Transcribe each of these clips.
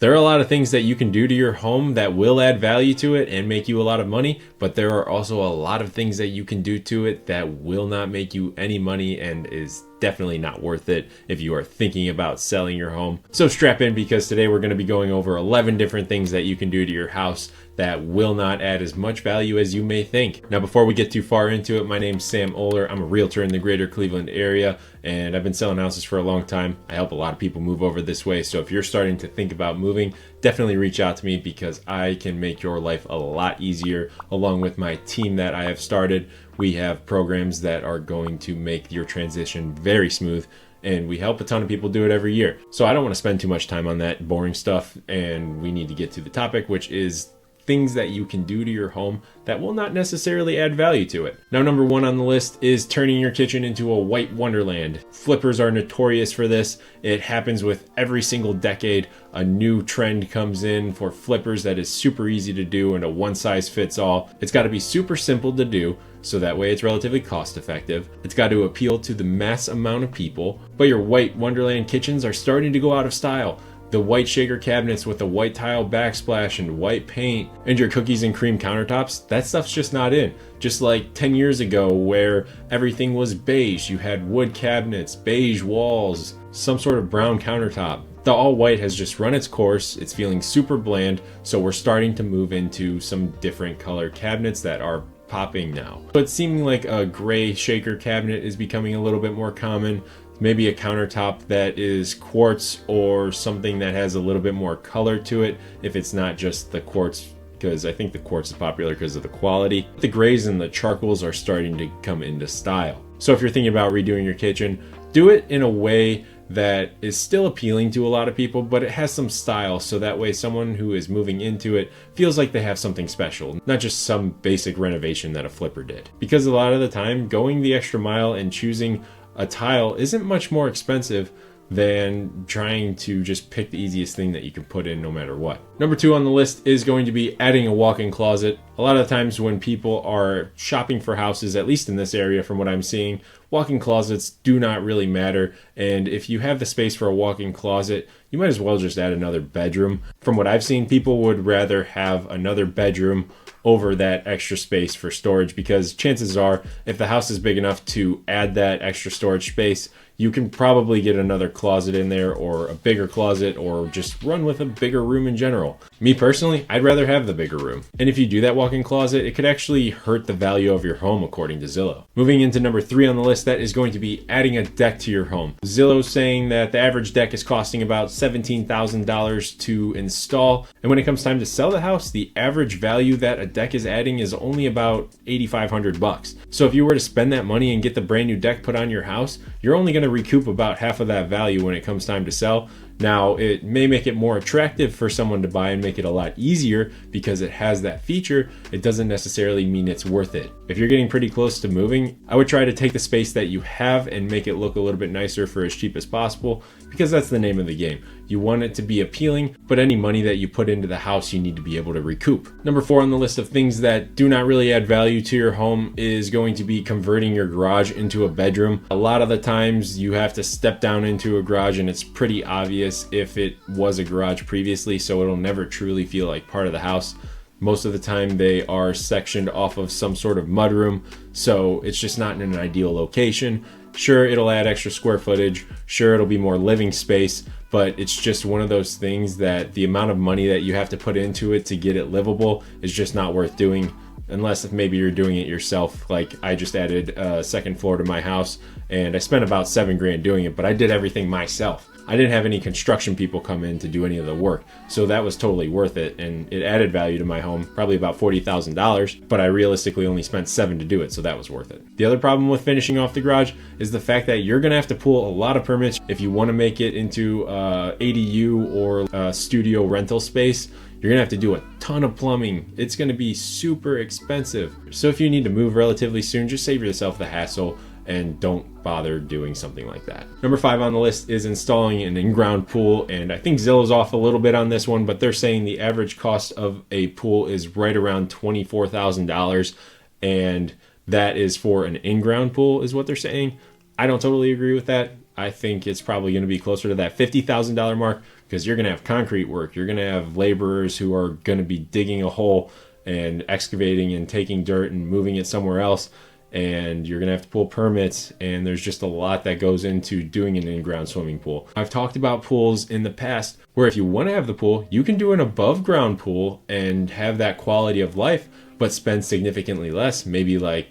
There are a lot of things that you can do to your home that will add value to it and make you a lot of money, but there are also a lot of things that you can do to it that will not make you any money and is definitely not worth it if you are thinking about selling your home. So strap in, because today we're going to be going over 11 different things that you can do to your house that will not add as much value as you may think. Now, before we get too far into it, my name's Sam Oler. I'm a realtor in the greater Cleveland area, and I've been selling houses for a long time. I help a lot of people move over this way. So if you're starting to think about moving, definitely reach out to me, because I can make your life a lot easier along with my team that I have started. We have programs that are going to make your transition very smooth, and we help a ton of people do it every year. So I don't want to spend too much time on that boring stuff, and we need to get to the topic, which is things that you can do to your home that will not necessarily add value to it. Now, number one on the list is turning your kitchen into a white wonderland. Flippers are notorious for this. It happens with every single decade. A new trend comes in for flippers that is super easy to do and a one size fits all. It's got to be super simple to do, so that way it's relatively cost effective. It's got to appeal to the mass amount of people, but your white wonderland kitchens are starting to go out of style. The white shaker cabinets with the white tile backsplash and white paint, and your cookies and cream countertops, that stuff's just not in. Just like 10 years ago where everything was beige, you had wood cabinets, beige walls, some sort of brown countertop. The all white has just run its course. It's feeling super bland, so we're starting to move into some different color cabinets that are popping now. But seeming like a gray shaker cabinet is becoming a little bit more common. Maybe a countertop that is quartz or something that has a little bit more color to it, if it's not just the quartz, because I think the quartz is popular because of the quality. The grays and the charcoals are starting to come into style. So if you're thinking about redoing your kitchen, do it in a way that is still appealing to a lot of people, but it has some style, so that way someone who is moving into it feels like they have something special, not just some basic renovation that a flipper did. Because a lot of the time, going the extra mile and choosing a tile isn't much more expensive than trying to just pick the easiest thing that you can put in no matter what. Number two on the list is going to be adding a walk-in closet. A lot of the times when people are shopping for houses, at least in this area from what I'm seeing, walk-in closets do not really matter. And if you have the space for a walk-in closet, you might as well just add another bedroom. From what I've seen, people would rather have another bedroom over that extra space for storage, because chances are, if the house is big enough to add that extra storage space, you can probably get another closet in there, or a bigger closet, or just run with a bigger room in general. Me personally, I'd rather have the bigger room. And if you do that walk-in closet, it could actually hurt the value of your home, according to Zillow. Moving into number three on the list, that is going to be adding a deck to your home. Zillow's saying that the average deck is costing about $17,000 to install. And when it comes time to sell the house, the average value that a deck is adding is only about $8,500. So if you were to spend that money and get the brand new deck put on your house, you're only going to recoup about half of that value when it comes time to sell. Now, it may make it more attractive for someone to buy and make it a lot easier because it has that feature. It doesn't necessarily mean it's worth it. If you're getting pretty close to moving, I would try to take the space that you have and make it look a little bit nicer for as cheap as possible, because that's the name of the game. You want it to be appealing, but any money that you put into the house, you need to be able to recoup. Number four on the list of things that do not really add value to your home is going to be converting your garage into a bedroom. A lot of the times you have to step down into a garage, and it's pretty obvious if it was a garage previously, so it'll never truly feel like part of the house. Most of the time they are sectioned off of some sort of mudroom, so it's just not in an ideal location. Sure, it'll add extra square footage. Sure, it'll be more living space, but it's just one of those things that the amount of money that you have to put into it to get it livable is just not worth doing, unless if maybe you're doing it yourself. Like I just added a second floor to my house, and I spent about $7,000 doing it, but I did everything myself. I didn't have any construction people come in to do any of the work, so that was totally worth it, and it added value to my home, probably about $40,000, but I realistically only spent $7,000 to do it, so that was worth it. The other problem with finishing off the garage is the fact that you're going to have to pull a lot of permits if you want to make it into ADU or a studio rental space. You're gonna have to do a ton of plumbing. It's gonna be super expensive. So if you need to move relatively soon, just save yourself the hassle and don't bother doing something like that. Number five on the list is installing an in-ground pool, and I think Zillow's off a little bit on this one, but they're saying the average cost of a pool is right around $24,000, and that is for an in-ground pool is what they're saying. I don't totally agree with that. I think it's probably going to be closer to that $50,000 mark, because you're going to have concrete work. You're going to have laborers who are going to be digging a hole and excavating and taking dirt and moving it somewhere else. And you're going to have to pull permits, and there's just a lot that goes into doing an in-ground swimming pool. I've talked about pools in the past where if you want to have the pool, you can do an above-ground pool and have that quality of life, but spend significantly less, maybe like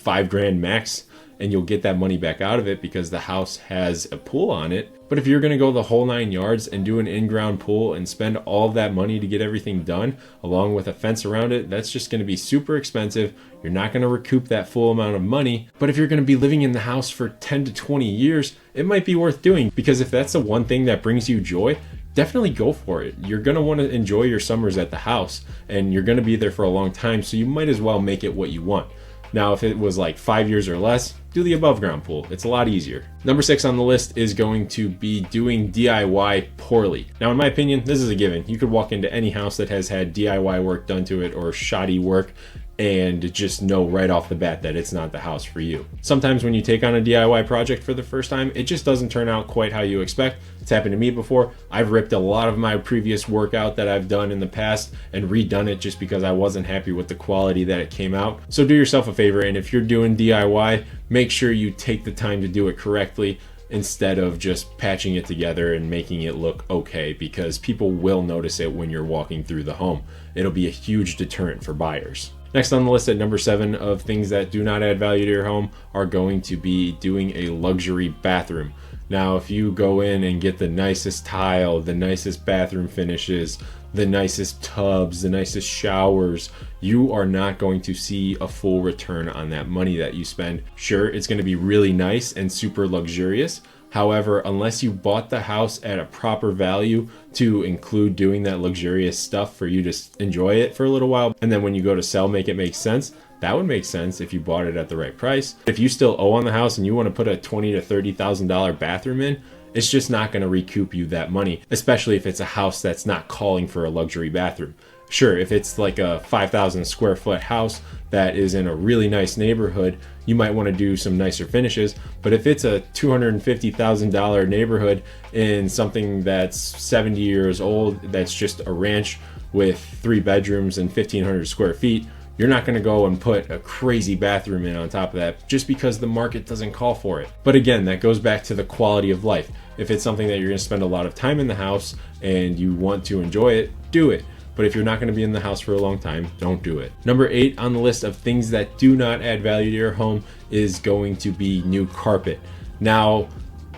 $5,000 max, and you'll get that money back out of it because the house has a pool on it. But if you're going to go the whole 9 yards and do an in-ground pool and spend all of that money to get everything done, along with a fence around it, that's just going to be super expensive. You're not going to recoup that full amount of money. But if you're going to be living in the house for 10 to 20 years, it might be worth doing, because if that's the one thing that brings you joy, definitely go for it. You're going to want to enjoy your summers at the house, and you're going to be there for a long time, so you might as well make it what you want. Now, if it was like 5 years or less, do the above ground pool. It's a lot easier. Number 6 on the list is going to be doing DIY poorly. Now, in my opinion, this is a given. You could walk into any house that has had DIY work done to it or shoddy work and just know right off the bat that it's not the house for you. Sometimes when you take on a DIY project for the first time, it just doesn't turn out quite how you expect. It's happened to me before. I've ripped a lot of my previous work out that I've done in the past and redone it just because I wasn't happy with the quality that it came out. So do yourself a favor, and if you're doing DIY, make sure you take the time to do it correctly instead of just patching it together and making it look okay, because people will notice it when you're walking through the home. It'll be a huge deterrent for buyers. Next on the list at number 7 of things that do not add value to your home are going to be doing a luxury bathroom. Now, if you go in and get the nicest tile, the nicest bathroom finishes, the nicest tubs, the nicest showers, you are not going to see a full return on that money that you spend. Sure, it's going to be really nice and super luxurious. However, unless you bought the house at a proper value to include doing that luxurious stuff for you to enjoy it for a little while, and then when you go to sell, make it make sense, that would make sense if you bought it at the right price. If you still owe on the house and you want to put a $20,000 to $30,000 bathroom in, it's just not going to recoup you that money, especially if it's a house that's not calling for a luxury bathroom. Sure, if it's like a 5,000 square foot house that is in a really nice neighborhood, you might want to do some nicer finishes. But if it's a $250,000 neighborhood in something that's 70 years old, that's just a ranch with 3 bedrooms and 1,500 square feet, you're not going to go and put a crazy bathroom in on top of that just because the market doesn't call for it. But again, that goes back to the quality of life. If it's something that you're going to spend a lot of time in the house and you want to enjoy it, do it. But if you're not going to be in the house for a long time, don't do it. Number 8 on the list of things that do not add value to your home is going to be new carpet. Now,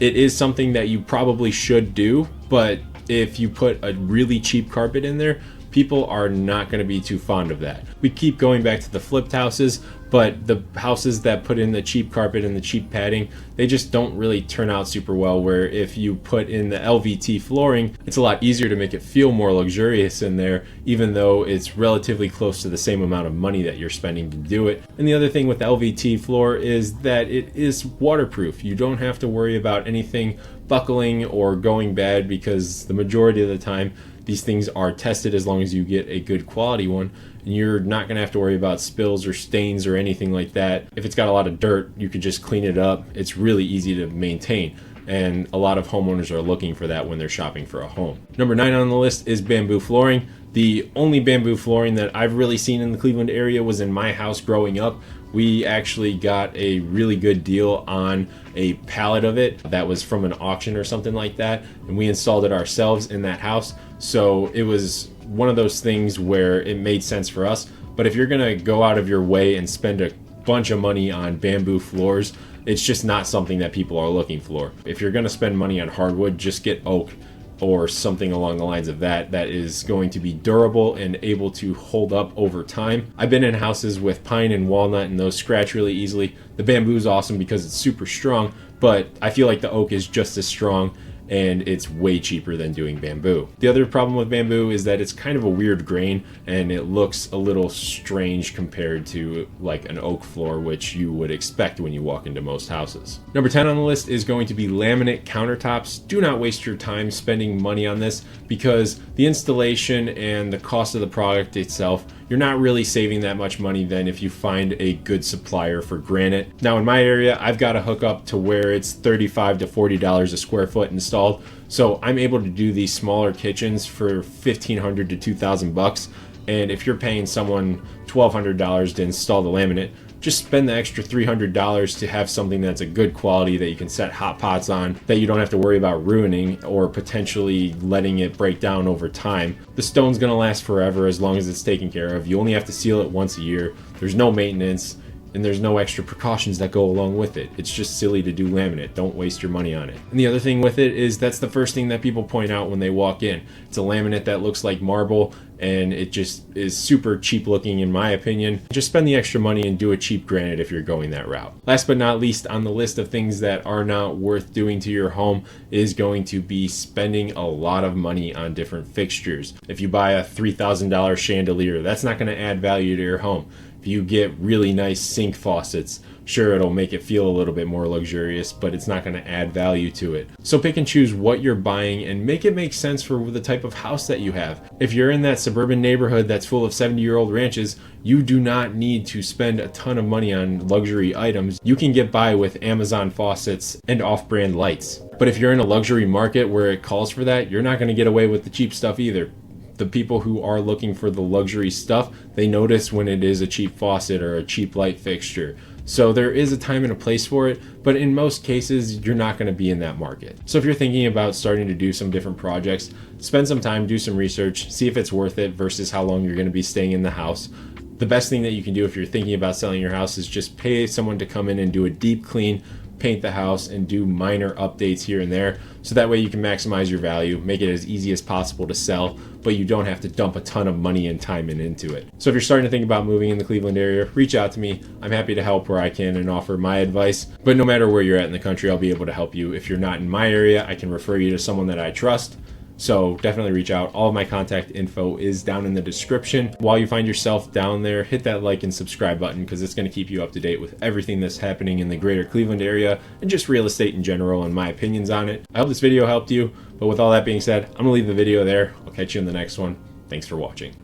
it is something that you probably should do, but if you put a really cheap carpet in there, people are not going to be too fond of that. We keep going back to the flipped houses, but the houses that put in the cheap carpet and the cheap padding, they just don't really turn out super well, where if you put in the LVT flooring, it's a lot easier to make it feel more luxurious in there, even though it's relatively close to the same amount of money that you're spending to do it. And the other thing with LVT floor is that it is waterproof. You don't have to worry about anything buckling or going bad, because the majority of the time these things are tested as long as you get a good quality one, and you're not going to have to worry about spills or stains or anything like that. If it's got a lot of dirt, you could just clean it up. It's really easy to maintain, and a lot of homeowners are looking for that when they're shopping for a home. Number 9 on the list is bamboo flooring. The only bamboo flooring that I've really seen in the Cleveland area was in my house growing up. We actually got a really good deal on a pallet of it that was from an auction or something like that, and we installed it ourselves in that house. So it was one of those things where it made sense for us. But if you're gonna go out of your way and spend a bunch of money on bamboo floors, it's just not something that people are looking for. If you're gonna spend money on hardwood, just get oak or something along the lines of that is going to be durable and able to hold up over time. I've been in houses with pine and walnut, and those scratch really easily. The bamboo is awesome because it's super strong, but I feel like the oak is just as strong, and it's way cheaper than doing bamboo. The other problem with bamboo is that it's kind of a weird grain, and it looks a little strange compared to like an oak floor, which you would expect when you walk into most houses. Number 10 on the list is going to be laminate countertops. Do not waste your time spending money on this, because the installation and the cost of the product itself you're not really saving that much money than if you find a good supplier for granite. Now in my area, I've got a hookup to where it's $35 to $40 a square foot installed. So I'm able to do these smaller kitchens for $1,500 to $2,000. And if you're paying someone $1,200 to install the laminate, just spend the extra $300 to have something that's a good quality that you can set hot pots on, that you don't have to worry about ruining or potentially letting it break down over time. The stone's gonna last forever as long as it's taken care of. You only have to seal it once a year. There's no maintenance, and there's no extra precautions that go along with it. It's just silly to do laminate. Don't waste your money on it. And the other thing with it is that's the first thing that people point out when they walk in. It's a laminate that looks like marble, and it just is super cheap looking in my opinion. Just spend the extra money and do a cheap granite if you're going that route. Last but not least on the list of things that are not worth doing to your home is going to be spending a lot of money on different fixtures. If you buy a $3,000 chandelier, that's not going to add value to your home. If you get really nice sink faucets, sure, it'll make it feel a little bit more luxurious, but it's not going to add value to it. So pick and choose what you're buying and make it make sense for the type of house that you have. If you're in that suburban neighborhood that's full of 70-year-old ranches, you do not need to spend a ton of money on luxury items. You can get by with Amazon faucets and off-brand lights. But if you're in a luxury market where it calls for that, you're not going to get away with the cheap stuff either. The people who are looking for the luxury stuff, they notice when it is a cheap faucet or a cheap light fixture. So there is a time and a place for it, but in most cases, you're not going to be in that market. So if you're thinking about starting to do some different projects, spend some time, do some research, see if it's worth it versus how long you're going to be staying in the house. The best thing that you can do if you're thinking about selling your house is just pay someone to come in and do a deep clean, paint the house, and do minor updates here and there, so that way you can maximize your value, make it as easy as possible to sell, but you don't have to dump a ton of money and time into it. So if you're starting to think about moving in the Cleveland area, reach out to me. I'm happy to help where I can and offer my advice, but no matter where you're at in the country, I'll be able to help you. If you're not in my area, I can refer you to someone that I trust. So definitely reach out. All of my contact info is down in the description. While you find yourself down there, hit that like and subscribe button because it's going to keep you up to date with everything that's happening in the greater Cleveland area and just real estate in general and my opinions on it. I hope this video helped you, but with all that being said, I'm going to leave the video there. I'll catch you in the next one. Thanks for watching.